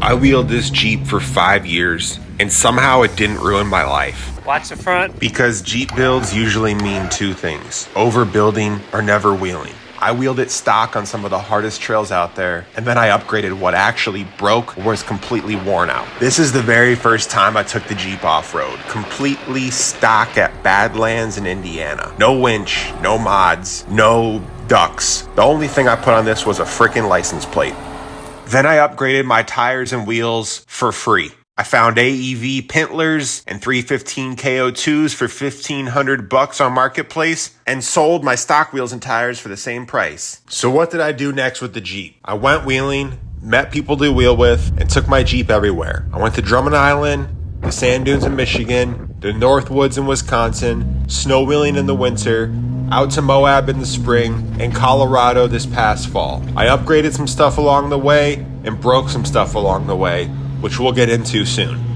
I wheeled this Jeep for 5 years, and somehow it didn't ruin my life. Watch the front. Because Jeep builds usually mean two things: overbuilding or never wheeling. I wheeled it stock on some of the hardest trails out there, and then I upgraded what actually broke or was completely worn out. This is the very first time I took the Jeep off-road, completely stock at Badlands in Indiana. No winch, no mods, no ducks. The only thing I put on this was a freaking license plate. Then I upgraded my tires and wheels for free. I found AEV Pintlers and 315 KO2s for $1,500 on Marketplace and sold my stock wheels and tires for the same price. So what did I do next with the Jeep? I went wheeling, met people to wheel with, and took my Jeep everywhere. I went to Drummond Island, the sand dunes in Michigan, the North Woods in Wisconsin, snow wheeling in the winter, out to Moab in the spring, and Colorado this past fall. I upgraded some stuff along the way and broke some stuff along the way, which we'll get into soon.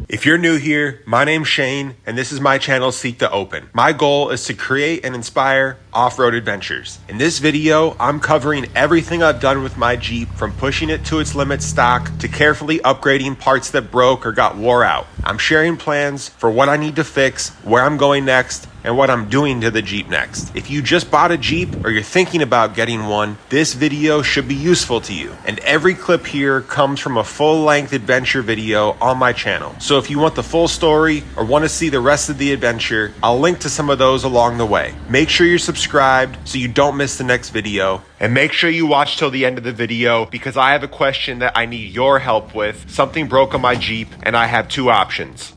If you're new here, my name's Shane, and this is my channel, Seek to Open. My goal is to create and inspire off-road adventures. In this video, I'm covering everything I've done with my Jeep, from pushing it to its limit stock to carefully upgrading parts that broke or got wore out. I'm sharing plans for what I need to fix, where I'm going next, and what I'm doing to the Jeep next. If you just bought a Jeep or you're thinking about getting one, this video should be useful to you. And every clip here comes from a full-length adventure video on my channel. So if you want the full story or want to see the rest of the adventure, I'll link to some of those along the way. Make sure you're subscribed so you don't miss the next video. And make sure you watch till the end of the video, because I have a question that I need your help with. Something broke on my Jeep and I have two options.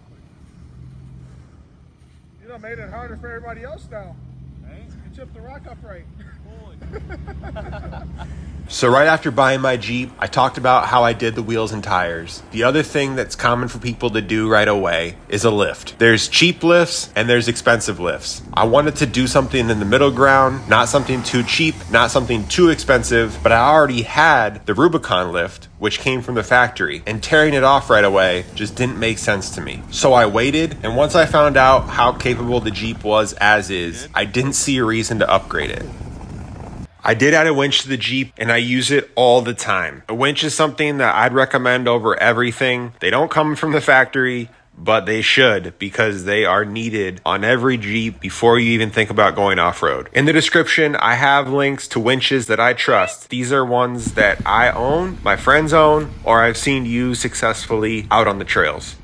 You done made it harder for everybody else now. Hey? You chipped the rock upright. So right after buying my Jeep, I talked about how I did the wheels and tires. The other thing that's common for people to do right away is a lift. There's cheap lifts and there's expensive lifts. I wanted to do something in the middle ground, not something too cheap, not something too expensive, but I already had the Rubicon lift, which came from the factory, and tearing it off right away just didn't make sense to me. So I waited, and once I found out how capable the Jeep was as is, I didn't see a reason to upgrade it. I did add a winch to the Jeep, and I use it all the time. A winch is something that I'd recommend over everything. They don't come from the factory, but they should, because they are needed on every Jeep before you even think about going off-road. In the description, I have links to winches that I trust. These are ones that I own, my friends own, or I've seen used successfully out on the trails.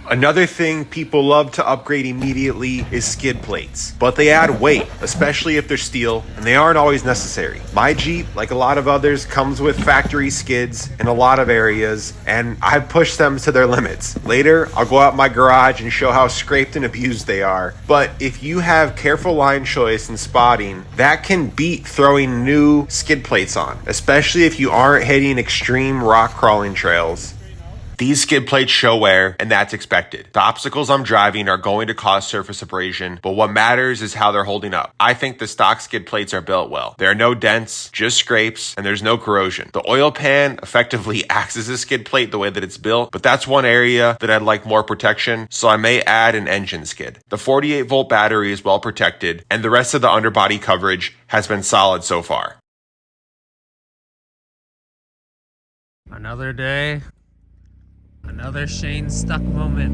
Another thing people love to upgrade immediately is skid plates, but they add weight, especially if they're steel, and they aren't always necessary. My Jeep, like a lot of others, comes with factory skids in a lot of areas, and I've pushed them to their limits. Later, I'll go out my garage and show how scraped and abused they are. But if you have careful line choice and spotting, that can beat throwing new skid plates on, especially if you aren't hitting extreme rock crawling trails. These skid plates show wear, and that's expected. The obstacles I'm driving are going to cause surface abrasion, but what matters is how they're holding up. I think the stock skid plates are built well. There are no dents, just scrapes, and there's no corrosion. The oil pan effectively acts as a skid plate the way that it's built, but that's one area that I'd like more protection, so I may add an engine skid. The 48-volt battery is well protected, and the rest of the underbody coverage has been solid so far. Another day. Another Shane stuck moment.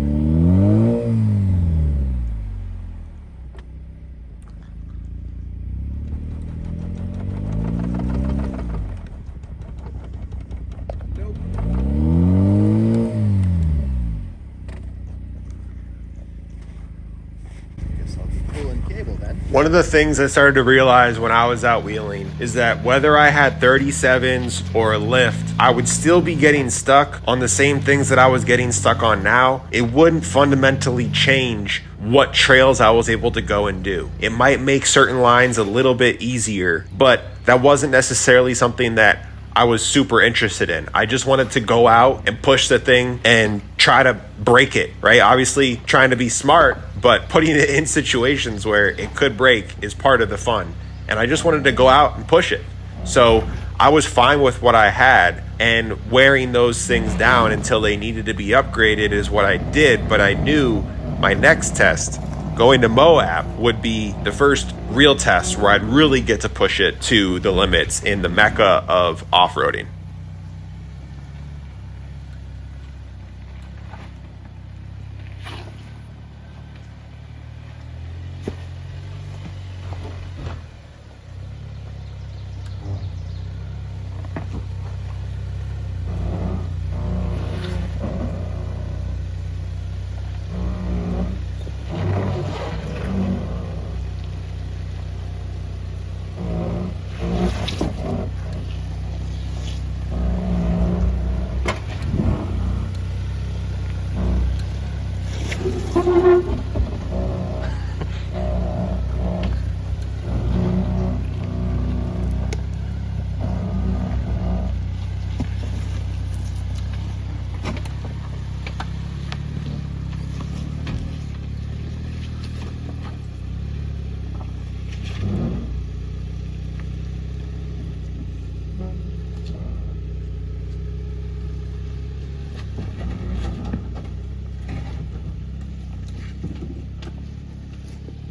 One of the things I started to realize when I was out wheeling is that whether I had 37s or a lift, I would still be getting stuck on the same things that I was getting stuck on now. It wouldn't fundamentally change what trails I was able to go and do. It might make certain lines a little bit easier, but that wasn't necessarily something that I was super interested in. I just wanted to go out and push the thing and try to break it, right? Obviously trying to be smart, but putting it in situations where it could break is part of the fun. And I just wanted to go out and push it. So I was fine with what I had, And wearing those things down until they needed to be upgraded is what I did, but I knew my next test, going to Moab, would be the first real test where I'd really get to push it to the limits in the mecca of off-roading.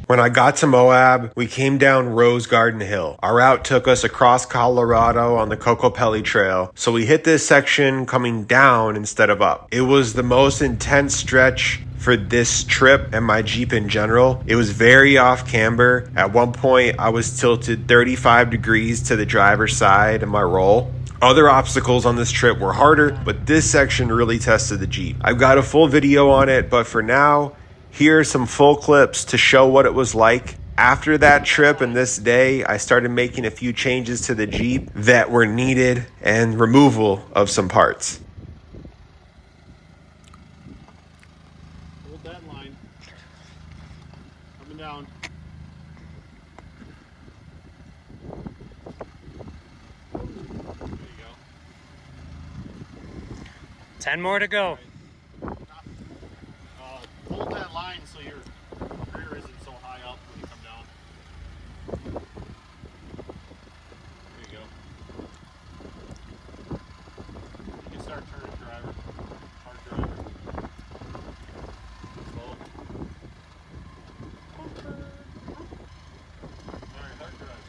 When I got to Moab, we came down Rose Garden Hill. Our route took us across Colorado on the Cocopelli Trail, so we hit this section coming down instead of up. It was the most intense stretch for this trip and my Jeep in general. It was very off camber. At one point, I was tilted 35 degrees to the driver's side in my roll. Other obstacles on this trip were harder, but this section really tested the Jeep. I've got a full video on it, but for now, here are some full clips to show what it was like. After that trip and this day, I started making a few changes to the Jeep that were needed and removal of some parts. Hold that line. Coming down. There you go. 10 more to go. Hold that line so your rear isn't so high up when you come down. There you go. You can start turning, driver. Hard driver. Slow. Alright, hard drive.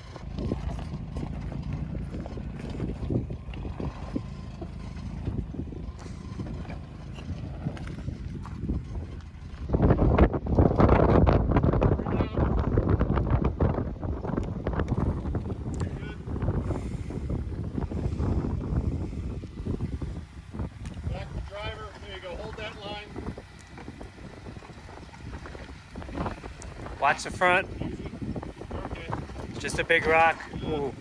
Watch the front. Okay. It's just a big rock. Ooh.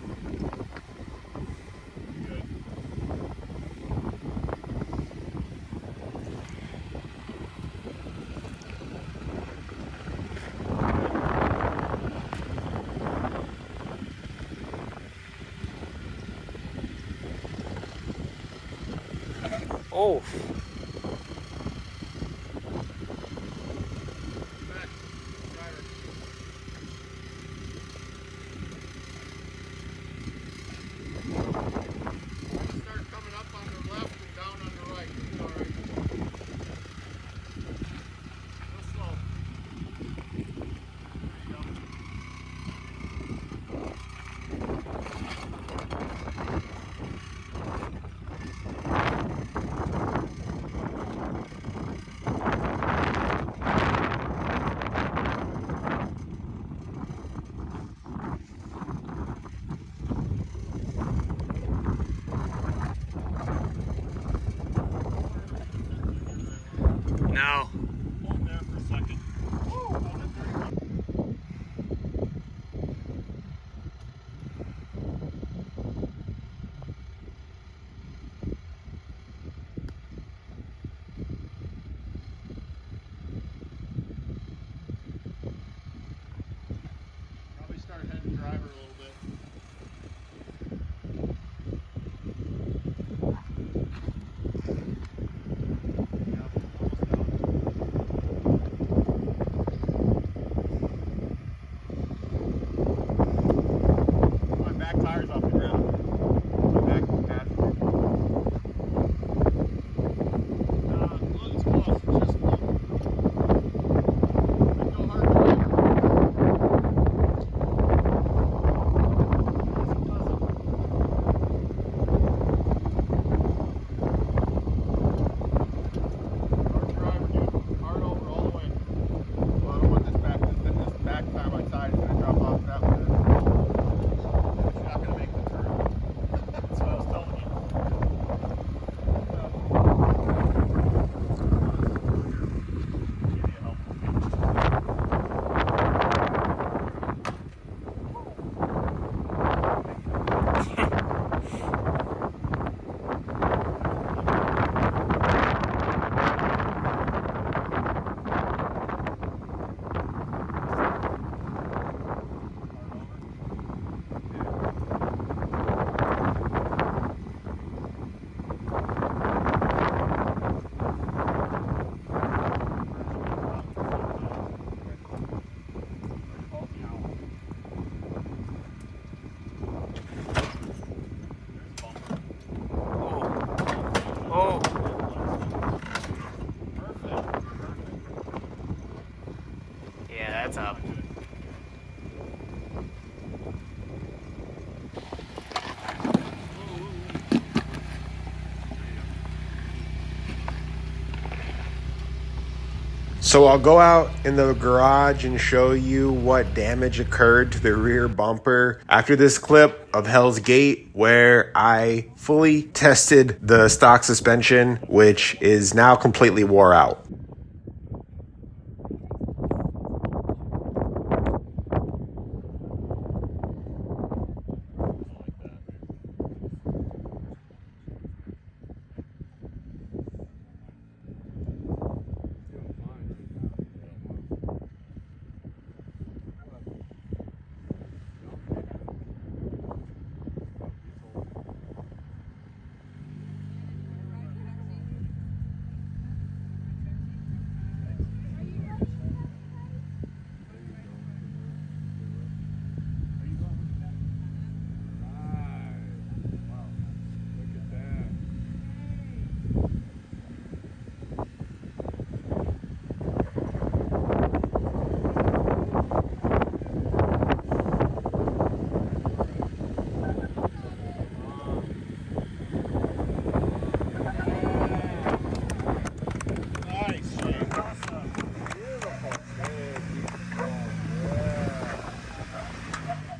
Good. Oh. No. Hold there for a second. Probably start heading driver a little bit. Yeah, almost done. What's up? So I'll go out in the garage and show you what damage occurred to the rear bumper after this clip of Hell's Gate, where I fully tested the stock suspension, which is now completely wore out.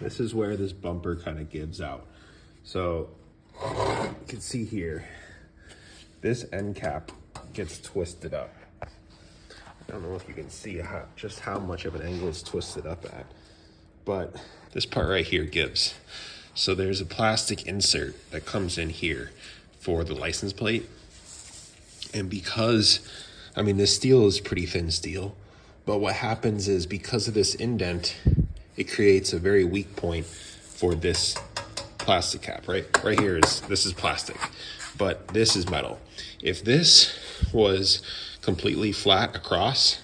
This is where this bumper kind of gives out. So you can see here, this end cap gets twisted up. I don't know if you can see just how much of an angle it's twisted up at, but this part right here gives. So there's a plastic insert that comes in here for the license plate. And because, I mean, this steel is pretty thin steel, but what happens is because of this indent, it creates a very weak point for this plastic cap, right? Right here this is plastic, but this is metal. If this was completely flat across,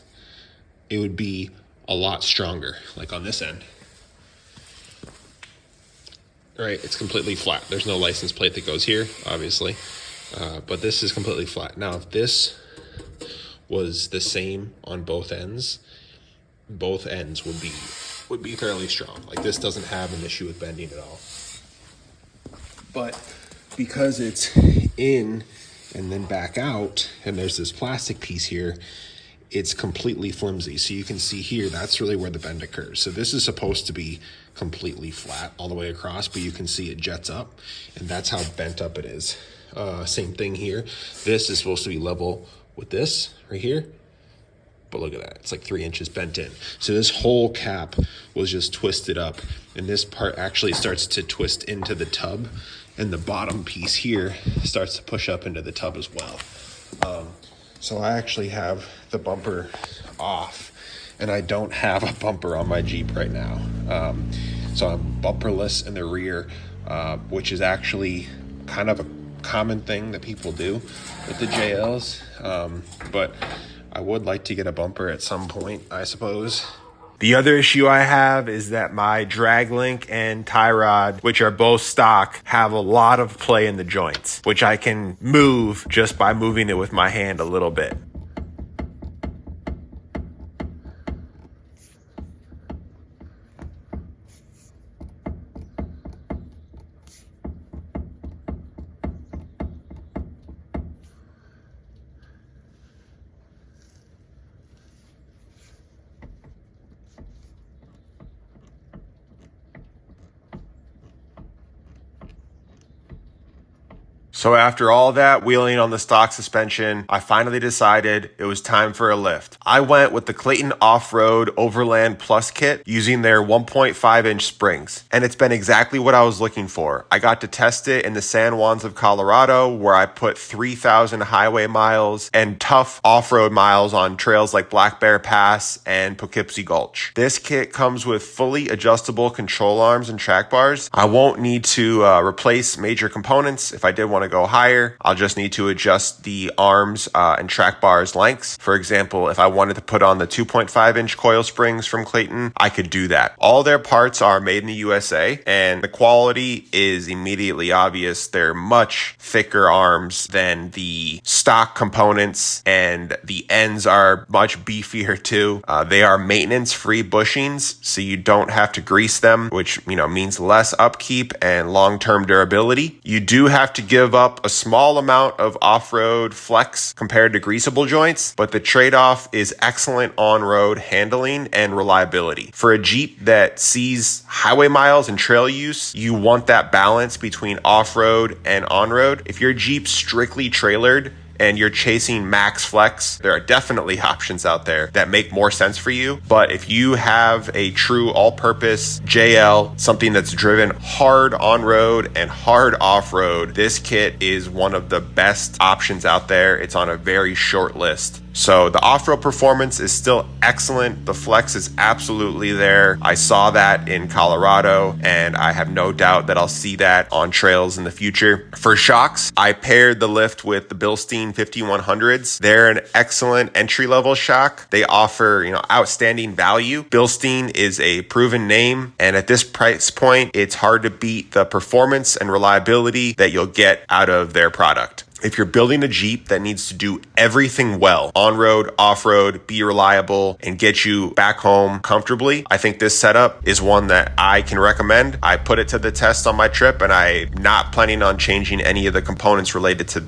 it would be a lot stronger, like on this end. Right, it's completely flat. There's no license plate that goes here, obviously, but this is completely flat. Now, if this was the same on both ends would be fairly strong. Like, this doesn't have an issue with bending at all. But because it's in and then back out, and there's this plastic piece here, it's completely flimsy. So you can see here, that's really where the bend occurs. So this is supposed to be completely flat all the way across, but you can see it jets up, and that's how bent up it is. Same thing here. This is supposed to be level with this right here, but look at that, it's like 3 inches bent in. So this whole cap was just twisted up, and this part actually starts to twist into the tub, and the bottom piece here starts to push up into the tub as well. So I actually have the bumper off, and I don't have a bumper on my Jeep right now. So I'm bumperless in the rear, which is actually kind of a common thing that people do with the JLs. But I would like to get a bumper at some point, I suppose. The other issue I have is that my drag link and tie rod, which are both stock, have a lot of play in the joints, which I can move just by moving it with my hand a little bit. So after all that wheeling on the stock suspension, I finally decided it was time for a lift. I went with the Clayton Off-Road Overland Plus kit using their 1.5-inch springs. And it's been exactly what I was looking for. I got to test it in the San Juans of Colorado, where I put 3,000 highway miles and tough off-road miles on trails like Black Bear Pass and Poughkeepsie Gulch. This kit comes with fully adjustable control arms and track bars. I won't need to replace major components if I did want to to go higher, I'll just need to adjust the arms and track bars lengths. For example, if I wanted to put on the 2.5-inch coil springs from Clayton, I could do that. All their parts are made in the USA, and the quality is immediately obvious. They're much thicker arms than the stock components, and the ends are much beefier too. They are maintenance-free bushings, so you don't have to grease them, which means less upkeep and long-term durability. You do have to give up a small amount of off-road flex compared to greasable joints, but the trade-off is excellent on-road handling and reliability. For a Jeep that sees highway miles and trail use, you want that balance between off-road and on-road. If your Jeep's strictly trailered and you're chasing max flex, there are definitely options out there that make more sense for you. But if you have a true all-purpose JL, something that's driven hard on-road and hard off-road, this kit is one of the best options out there. It's on a very short list. So the off-road performance is still excellent. The flex is absolutely there. I saw that in Colorado, and I have no doubt that I'll see that on trails in the future. For shocks, I paired the lift with the Bilstein 5100s. They're an excellent entry-level shock. They offer, outstanding value. Bilstein is a proven name, and at this price point, it's hard to beat the performance and reliability that you'll get out of their product. If you're building a Jeep that needs to do everything well, on-road, off-road, be reliable, and get you back home comfortably, I think this setup is one that I can recommend. I put it to the test on my trip, and I'm not planning on changing any of the components related to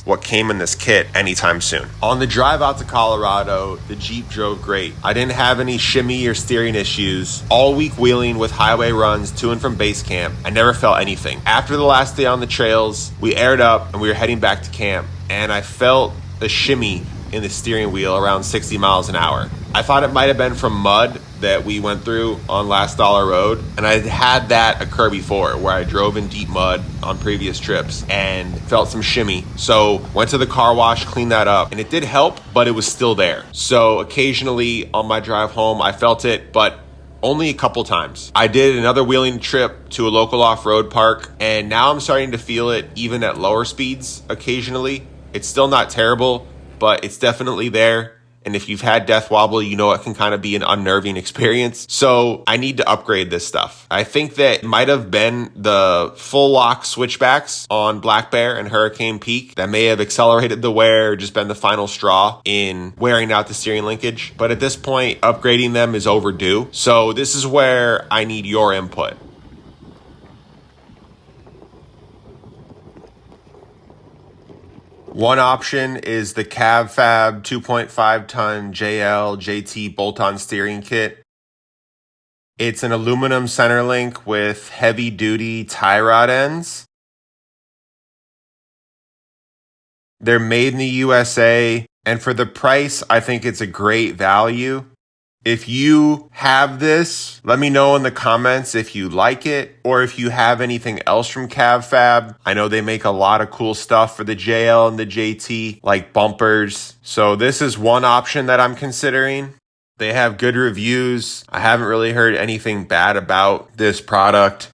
what came in this kit anytime soon. On the drive out to Colorado, the Jeep drove great. I didn't have any shimmy or steering issues. All week wheeling with highway runs to and from base camp, I never felt anything. After the last day on the trails, we aired up and we were heading back to camp, and I felt a shimmy in the steering wheel around 60 miles an hour. I thought it might have been from mud that we went through on Last Dollar Road, and I had that occur before where I drove in deep mud on previous trips and felt some shimmy. So went to the car wash, cleaned that up, and it did help, but it was still there. So occasionally on my drive home, I felt it, but only a couple times. I did another wheeling trip to a local off-road park, and now I'm starting to feel it even at lower speeds occasionally. It's still not terrible, but it's definitely there. And if you've had death wobble, you know it can kind of be an unnerving experience. So I need to upgrade this stuff. I think that it might have been the full lock switchbacks on Black Bear and Hurricane Peak that may have accelerated the wear or just been the final straw in wearing out the steering linkage. But at this point, upgrading them is overdue. So this is where I need your input. One option is the CavFab 2.5-ton JL JT bolt-on steering kit. It's an aluminum center link with heavy-duty tie rod ends. They're made in the USA, and for the price, I think it's a great value. If you have this, let me know in the comments if you like it or if you have anything else from CavFab. I know they make a lot of cool stuff for the JL and the JT, like bumpers. So this is one option that I'm considering. They have good reviews. I haven't really heard anything bad about this product.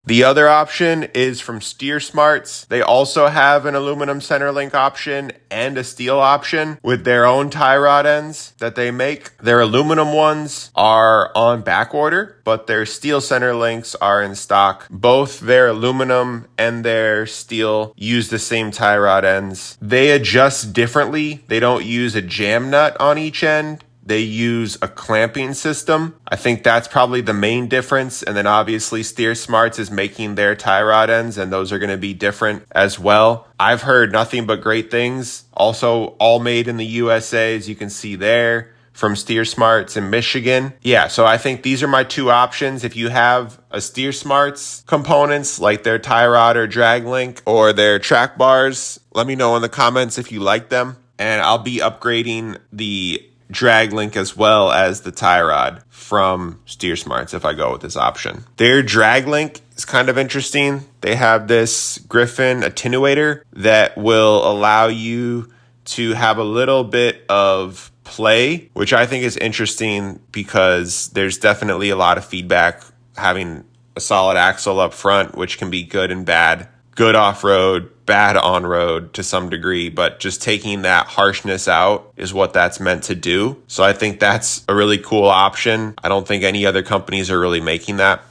The other option is from Steer Smarts. They also have an aluminum center link option and a steel option with their own tie rod ends that they make. Their aluminum ones are on back order, but their steel center links are in stock. Both their aluminum and their steel use the same tie rod ends. They adjust differently. They don't use a jam nut on each end. They use a clamping system. I think that's probably the main difference. And then obviously Steer Smarts is making their tie rod ends, and those are going to be different as well. I've heard nothing but great things. Also all made in the USA, as you can see there, from Steer Smarts in Michigan. Yeah, so I think these are my two options. If you have a Steer Smarts components like their tie rod or drag link or their track bars, let me know in the comments if you like them. And I'll be upgrading the drag link as well as the tie rod from Steer Smarts if I go with this option. Their drag link is kind of interesting. They have this Griffin attenuator that will allow you to have a little bit of play, which I think is interesting because there's definitely a lot of feedback having a solid axle up front, which can be good and bad. good off-road, bad on-road to some degree, but just taking that harshness out is what that's meant to do. So I think that's a really cool option. I don't think any other companies are really making that.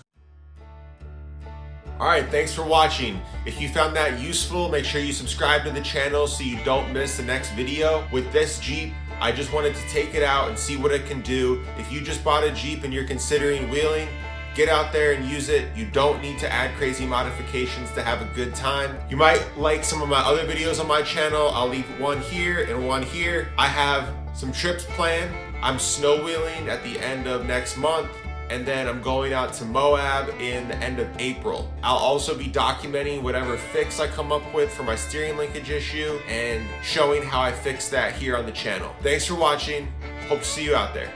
All right, thanks for watching. If you found that useful, make sure you subscribe to the channel so you don't miss the next video. With this Jeep, I just wanted to take it out and see what it can do. If you just bought a Jeep and you're considering wheeling, get out there and use it. You don't need to add crazy modifications to have a good time. You might like some of my other videos on my channel. I'll leave one here and one here. I have some trips planned. I'm snow wheeling at the end of next month, and then I'm going out to Moab in the end of April. I'll also be documenting whatever fix I come up with for my steering linkage issue and showing how I fix that here on the channel. Thanks for watching. Hope to see you out there.